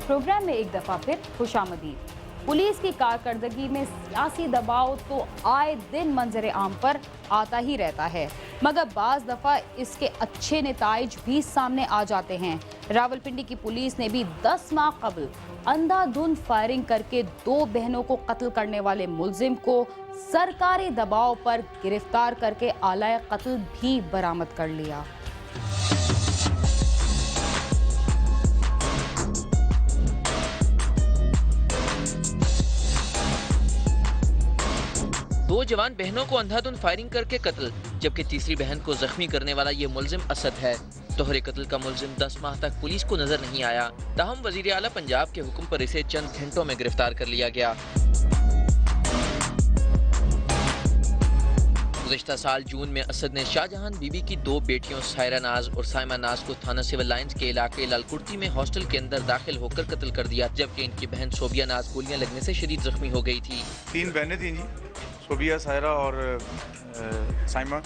Programme में एक दफा फिर खुशामदीद। पुलिस की कारकर्दगी में सियासी दबाव तो आए दिन मंजर आम पर आता ही रहता है, मगर बाज दफा इसके अच्छे नताइज भी सामने आ जाते हैं। रावलपिंडी की पुलिस ने भी 10 माह कबल अंधाधुंध फायरिंग करके 2 बहनों को कत्ल करने वाले मुलजिम को सरकारी दबाव पर गिरफ्तार करके आलाए कत्ल भी बरामद कर लिया। दो जवान बहनों को अंधाधुंध फायरिंग करके कत्ल, जबकि तीसरी बहन को जख्मी करने वाला ये मुलजिम असद है। दोहरे कत्ल का मुलजिम 10 माह तक पुलिस को नजर नहीं आया। ताहम वजीर आला पंजाब के हुक्म पर इसे चंद घंटों में गिरफ्तार कर लिया गया। गुज़िश्ता साल जून में असद ने शाहजहान बीबी की 2 बेटियों सायरा नाज और साइमा नाज को थाना सिविल लाइंस के इलाके लालकुर्ती में हॉस्टल के अंदर दाखिल होकर कत्ल कर दिया, जबकि इनकी बहन सोबिया नाज गोलियां लगने से शदीद जख्मी हो गई थी। 3 बहनें थी जी, सोबिया, सायरा और साइमा।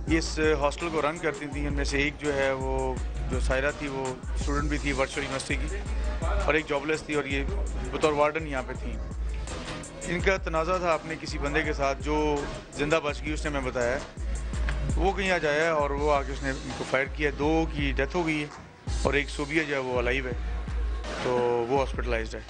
ये इस हॉस्टल को रन करती थी। इनमें से एक जो है वो जो सायरा थी वो स्टूडेंट भी थी वर्चुअल यूनिवर्सिटी की, और एक जॉबलेस थी और ये बतौर वार्डन यहाँ पे थी। इनका तनाज़ा था अपने किसी बंदे के साथ जो जिंदा बच गई, उसने हमें बताया वो कहीं आ जाया और वो आके उसने इनको फायर किया। 2 की डेथ हो गई है और एक सोबिया जो है वो अलाइव है, तो वो हॉस्पिटलाइज्ड है।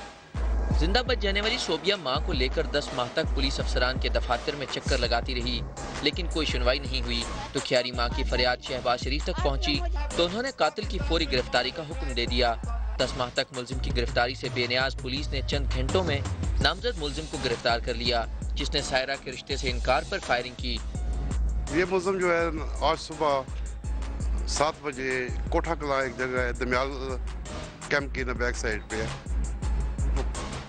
जिंदा बच जाने वाली सोबिया मां को लेकर 10 माह तक पुलिस अफसरान के दफातर में चक्कर लगाती रही, लेकिन कोई सुनवाई नहीं हुई। तो खियारी मां की फरियाद शहबाज शरीफ तक पहुंची तो उन्होंने कातिल की फौरी गिरफ्तारी का हुक्म दे दिया। 10 माह तक मुलजिम की गिरफ्तारी से बेनियाज पुलिस ने चंद घंटों में नामजद मुलजिम को गिरफ्तार कर लिया, जिसने सायरा के रिश्ते से इनकार पर फायरिंग की। ये मुलजिम जो है आज सुबह 7 बजे कोठा कला एक जगह है दमियाल कैंप की बैक साइड पे है,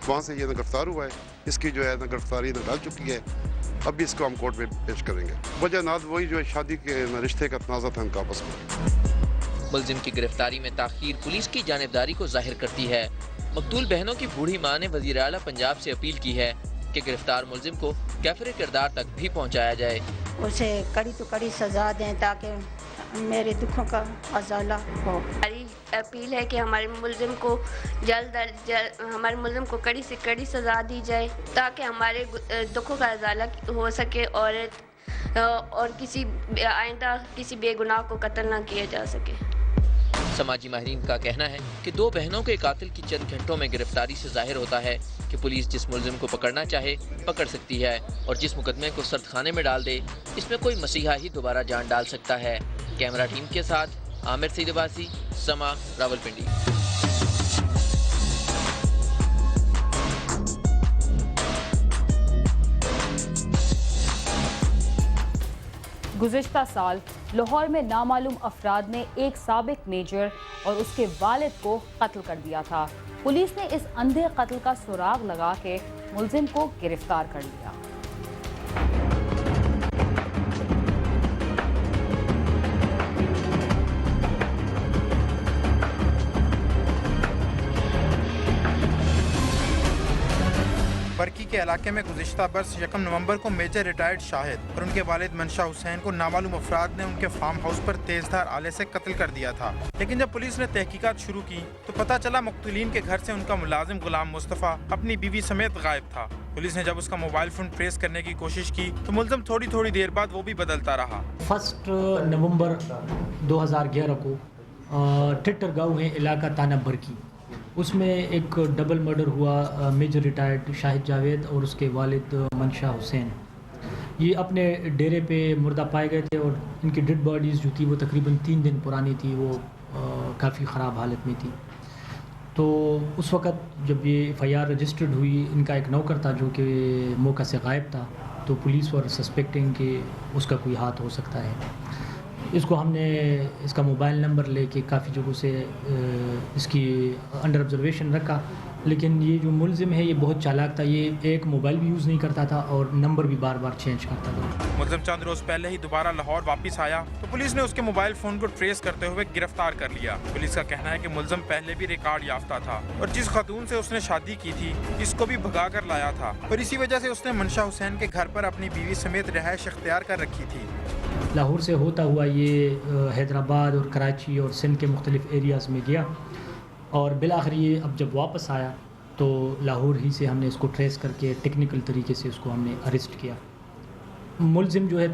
वहाँ से ये गिरफ्तार हुआ है। इसकी जो है गिरफ्तारी डाल चुकी है। अभी इसको हम कोर्ट में पेश करेंगे। वजह नाज वही जो है शादी के रिश्ते का तनाज़ा था इनका आपस में। मुलजिम की गिरफ्तारी में ताखीर पुलिस की जानिबदारी को जाहिर करती है। मकतूल बहनों की बूढ़ी मां ने वजीर आला पंजाब से अपील की है कि गिरफ्तार मुलजिम को कैफिर किरदार तक भी पहुंचाया जाए। उसे कड़ी तो कड़ी सजा दें ताकि मेरे दुखों का अजाला हो। हमारी अपील है कि हमारे मुलजिम को हमारे मुलजिम को कड़ी से कड़ी सजा दी जाए ताकि हमारे दुखों का अजाला हो सके और किसी आइंदा किसी बेगुनाह को कत्ल ना किया जा सके। समाजी माहिरीन का कहना है कि 2 बहनों के कातिल की चंद घंटों में गिरफ्तारी से जाहिर होता है कि पुलिस जिस मुलजिम को पकड़ना चाहे पकड़ सकती है, और जिस मुकदमे को सर्दखाने में डाल दे इसमें कोई मसीहा ही दोबारा जान डाल सकता है। कैमरा टीम के साथ आमिर सईद अब्बासी, समा, रावलपिंडी। गुज़िश्ता साल लाहौर में नामालूम अफराद ने एक साबिक मेजर और उसके वालिद को कत्ल कर दिया था। पुलिस ने इस अंधे कत्ल का सुराग लगा के मुलजिम को गिरफ्तार कर लिया। बरकी के इलाके में गुज़िश्ता बरस 1 नवंबर को मेजर रिटायर्ड शाहिद और उनके वालिद मंशा हुसैन को नामालूम अफराद ने उनके फार्म हाउस पर तेजधार आले से कत्ल कर दिया था। लेकिन जब पुलिस ने तहकीकात शुरू की तो पता चला मकतूलीन के घर से उनका मुलाजिम गुलाम मुस्तफ़ा अपनी बीवी समेत गायब था। पुलिस ने जब उसका मोबाइल फोन ट्रेस करने की कोशिश की तो मुलजिम थोड़ी देर बाद वो भी बदलता रहा। 1 नवंबर 2011 को टिट्टर गाँव है इलाका ताना बरकी, उसमें एक डबल मर्डर हुआ। मेजर रिटायर्ड शाहिद जावेद और उसके वालिद मंशा हुसैन ये अपने डेरे पे मुर्दा पाए गए थे, और इनकी डेड बॉडीज़ जो थी वो तकरीबन 3 दिन पुरानी थी, वो काफ़ी ख़राब हालत में थी। तो उस वक़्त जब ये FIR रजिस्टर्ड हुई, इनका एक नौकर था जो कि मौका से गायब था, तो पुलिस वर सस्पेक्टिंग कि उसका कोई हाथ हो सकता है। इसको हमने इसका मोबाइल नंबर लेके काफ़ी जगहों से इसकी अंडर ऑब्जर्वेशन रखा, लेकिन ये जो मुलजिम है ये बहुत चालाक था। ये एक मोबाइल भी यूज़ नहीं करता था और नंबर भी बार चेंज करता था। मुलजिम चंद रोज पहले ही दोबारा लाहौर वापस आया तो पुलिस ने उसके मोबाइल फोन को ट्रेस करते हुए गिरफ्तार कर लिया। पुलिस का कहना है कि मुलजिम पहले भी रिकॉर्ड याफ्ता था और जिस खातून से उसने शादी की थी इसको भी भगा कर लाया था, और इसी वजह से उसने मंशा हुसैन के घर पर अपनी बीवी समेत रिहाइश इख्तियार कर रखी थी। लाहौर से होता हुआ ये हैदराबाद और कराची और सिंध के मुख्तलिफ एरियाज़ में गया और बिलाखिर ये अब जब वापस आया तो लाहौर ही से हमने इसको ट्रेस करके टेक्निकल तरीके से इसको हमने अरेस्ट किया। मुलजिम जो है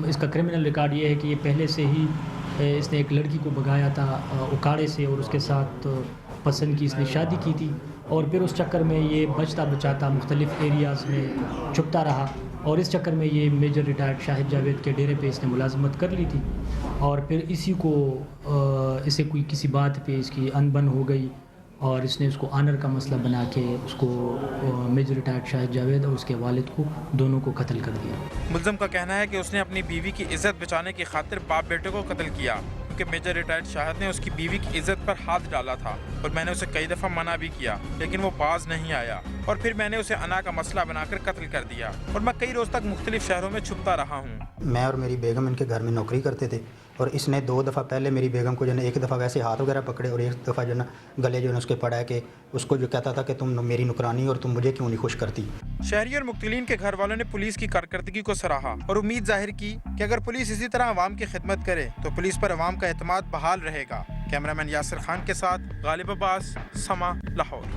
इसका क्रिमिनल रिकॉर्ड ये है कि ये पहले से ही इसने एक लड़की को भगाया था उकाड़े से और उसके साथ पसंद की इसने शादी की थी और फिर उस चक्कर में ये बचता बचाता मुख्तलिफ़ एरियाज़ में छुपता रहा और इस चक्कर में ये मेजर रिटायर्ड शाहिद जावेद के डेरे पे इसने मुलाजमत कर ली थी और फिर इसी को इसे कोई किसी बात पे इसकी अनबन हो गई और इसने उसको आनर का मसला बना के उसको मेजर रिटायर्ड शाहिद जावेद और उसके वालिद को दोनों को कत्ल कर दिया। मुल्ज़िम का कहना है कि उसने अपनी बीवी की इज्जत बचाने की खातिर बाप बेटे को कत्ल किया क्योंकि मेजर रिटायर्ड शाहिद ने उसकी बीवी की इज्जत पर हाथ डाला था और मैंने उसे कई दफ़ा मना भी किया लेकिन वो बाज नहीं आया और फिर मैंने उसे अना का मसला बनाकर कत्ल कर दिया और मैं कई रोज़ तक मुख्तलिफ शहरों में छुपता रहा हूँ। मैं और मेरी बेगम इनके घर में नौकरी करते थे और इसने 2 दफ़ा पहले मेरी बेगम को जो है एक दफ़ा वैसे हाथ वगैरह पकड़े और एक दफ़ा जो है गले जो है उसके पड़ा है कि उसको जो कहता था कि तुम मेरी नुकरानी और तुम मुझे क्यों नहीं खुश करती। शहरी और मुक्तलीन के घर वालों ने पुलिस की कारकर्दगी को सराहा और उम्मीद जाहिर की कि अगर पुलिस इसी तरह अवाम की खिदमत करे तो पुलिस पर अवाम का एतमाद बहाल रहेगा। कैमरामैन यासिर खान के साथ गालिब अब्बास, समा, लाहौर।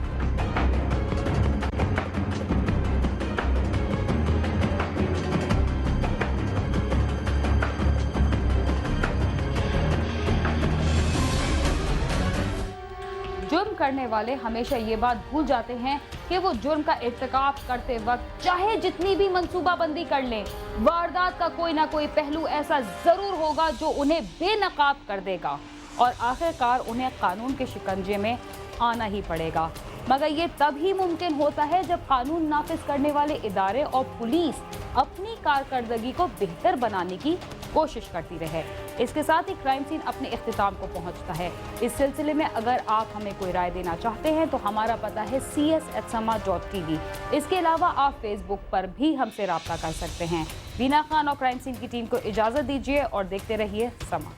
जुर्म करने वाले हमेशा ये बात भूल जाते हैं कि वो जुर्म का इर्तिकाब करते वक्त चाहे जितनी भी मंसूबाबंदी कर लें, वारदात का कोई ना कोई पहलू ऐसा जरूर होगा जो उन्हें बेनकाब कर देगा और आखिरकार उन्हें कानून के शिकंजे में आना ही पड़ेगा। मगर ये तभी मुमकिन होता है जब कानून नाफिज करने वाले इदारे और पुलिस अपनी कारकर्दगी को बेहतर बनाने की कोशिश करती रहे। इसके साथ ही क्राइम सीन अपने इख्तिताम को पहुंचता है। इस सिलसिले में अगर आप हमें कोई राय देना चाहते हैं तो हमारा पता है cs@sama.tv। इसके अलावा आप फेसबुक पर भी हमसे राब्ता कर सकते हैं। वीना खान और क्राइम सीन की टीम को इजाज़त दीजिए और देखते रहिए समा।